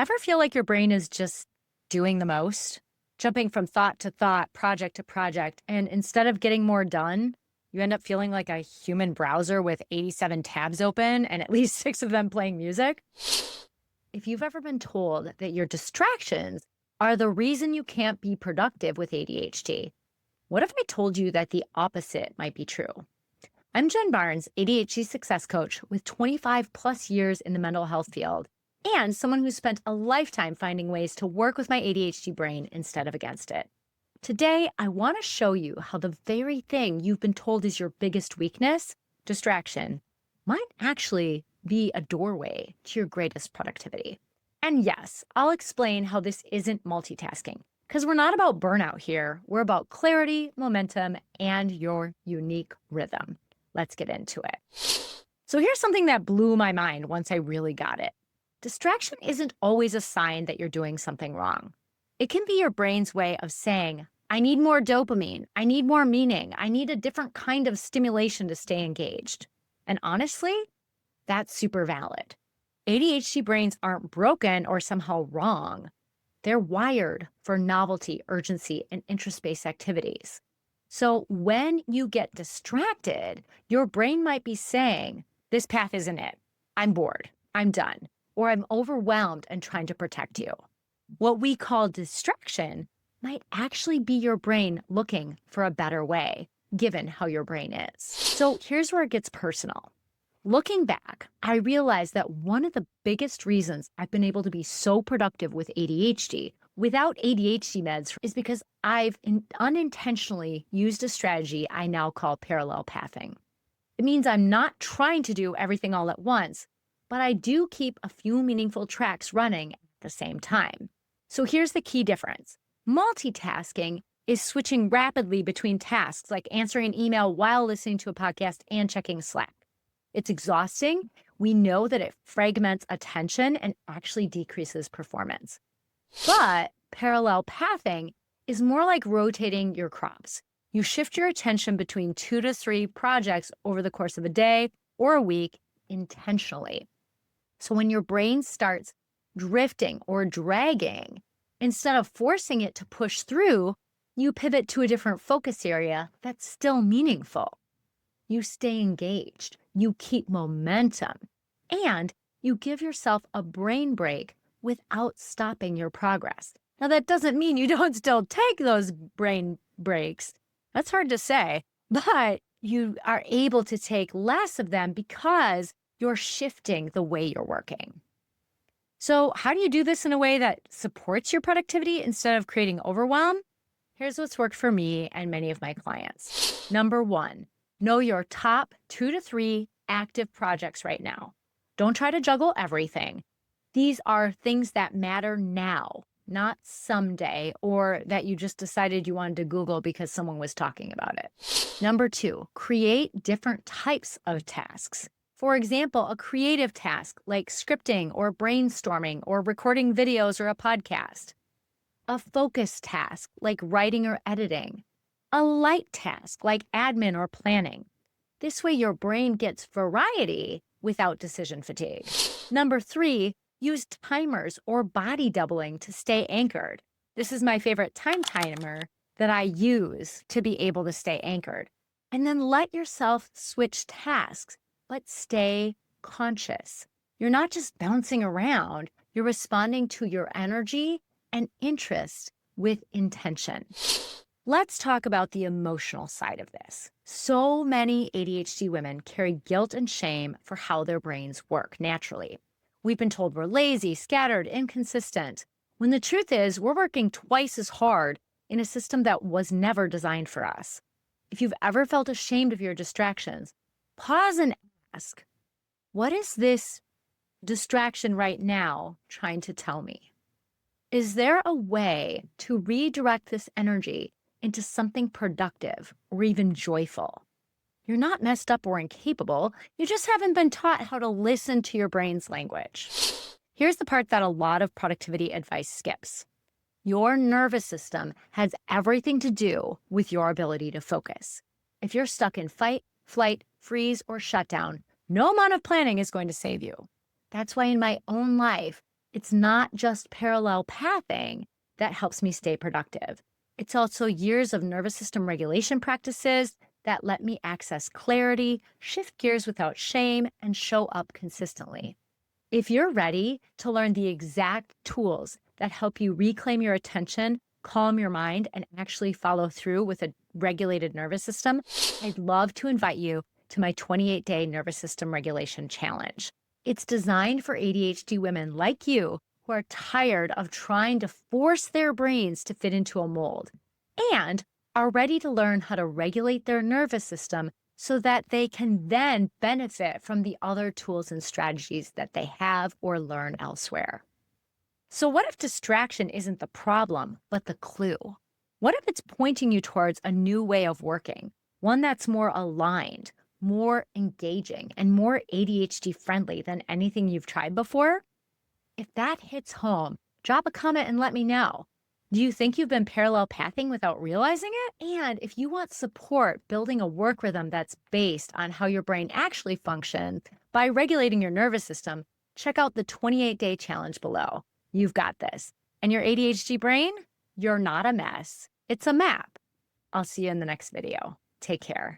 Ever feel like your brain is just doing the most, jumping from thought to thought, project to project, and instead of getting more done, you end up feeling like a human browser with 87 tabs open and at least six of them playing music? If you've ever been told that your distractions are the reason you can't be productive with ADHD, what if I told you that the opposite might be true? I'm Jen Barnes, ADHD success coach with 25 plus years in the mental health field and someone who spent a lifetime finding ways to work with my ADHD brain instead of against it. Today, I want to show you how the very thing you've been told is your biggest weakness, distraction, might actually be a doorway to your greatest productivity. And yes, I'll explain how this isn't multitasking, because we're not about burnout here. We're about clarity, momentum, and your unique rhythm. Let's get into it. So here's something that blew my mind once I really got it. Distraction isn't always a sign that you're doing something wrong. It can be your brain's way of saying, I need more dopamine, I need more meaning, I need a different kind of stimulation to stay engaged. And honestly, that's super valid. ADHD brains aren't broken or somehow wrong. They're wired for novelty, urgency, and interest-based activities. So when you get distracted, your brain might be saying, this path isn't it. I'm bored, I'm done, or I'm overwhelmed and trying to protect you. What we call distraction might actually be your brain looking for a better way, given how your brain is. So here's where it gets personal. Looking back, I realized that one of the biggest reasons I've been able to be so productive with ADHD without ADHD meds is because I've unintentionally used a strategy I now call parallel pathing. It means I'm not trying to do everything all at once, but I do keep a few meaningful tracks running at the same time. So here's the key difference. Multitasking is switching rapidly between tasks like answering an email while listening to a podcast and checking Slack. It's exhausting. We know that it fragments attention and actually decreases performance. But parallel pathing is more like rotating your crops. You shift your attention between 2 to 3 projects over the course of a day or a week intentionally. So when your brain starts drifting or dragging, instead of forcing it to push through, you pivot to a different focus area that's still meaningful. You stay engaged, you keep momentum, and you give yourself a brain break without stopping your progress. Now, that doesn't mean you don't still take those brain breaks. That's hard to say, but you are able to take less of them because you're shifting the way you're working. So how do you do this in a way that supports your productivity instead of creating overwhelm? Here's what's worked for me and many of my clients. Number 1, know your top 2 to 3 active projects right now. Don't try to juggle everything. These are things that matter now, not someday, or that you just decided you wanted to Google because someone was talking about it. Number 2, create different types of tasks. For example, a creative task like scripting or brainstorming or recording videos or a podcast. A focus task like writing or editing. A light task like admin or planning. This way your brain gets variety without decision fatigue. Number 3, use timers or body doubling to stay anchored. This is my favorite time timer that I use to be able to stay anchored. And then let yourself switch tasks, but stay conscious. You're not just bouncing around, you're responding to your energy and interest with intention. Let's talk about the emotional side of this. So many ADHD women carry guilt and shame for how their brains work naturally. We've been told we're lazy, scattered, inconsistent, when the truth is we're working twice as hard in a system that was never designed for us. If you've ever felt ashamed of your distractions, pause and ask, what is this distraction right now trying to tell me? Is there a way to redirect this energy into something productive or even joyful? You're not messed up or incapable. You just haven't been taught how to listen to your brain's language. Here's the part that a lot of productivity advice skips. Your nervous system has everything to do with your ability to focus. If you're stuck in fight, flight, freeze, or shutdown, no amount of planning is going to save you. That's why in my own life, It's not just parallel pathing that helps me stay productive. It's also years of nervous system regulation practices that let me access clarity, shift gears without shame, and show up consistently. If you're ready to learn the exact tools that help you reclaim your attention, calm your mind, and actually follow through with a regulated nervous system, I'd love to invite you to my 28-day nervous system regulation challenge. It's designed for ADHD women like you who are tired of trying to force their brains to fit into a mold and are ready to learn how to regulate their nervous system so that they can then benefit from the other tools and strategies that they have or learn elsewhere. So, what if distraction isn't the problem, but the clue? What if it's pointing you towards a new way of working, one that's more aligned, more engaging, and more ADHD friendly than anything you've tried before? If that hits home, drop a comment and let me know. Do you think you've been parallel pathing without realizing it? And if you want support building a work rhythm that's based on how your brain actually functions by regulating your nervous system, check out the 28-day challenge below. You've got this. And your ADHD brain, you're not a mess. It's a map. I'll see you in the next video. Take care.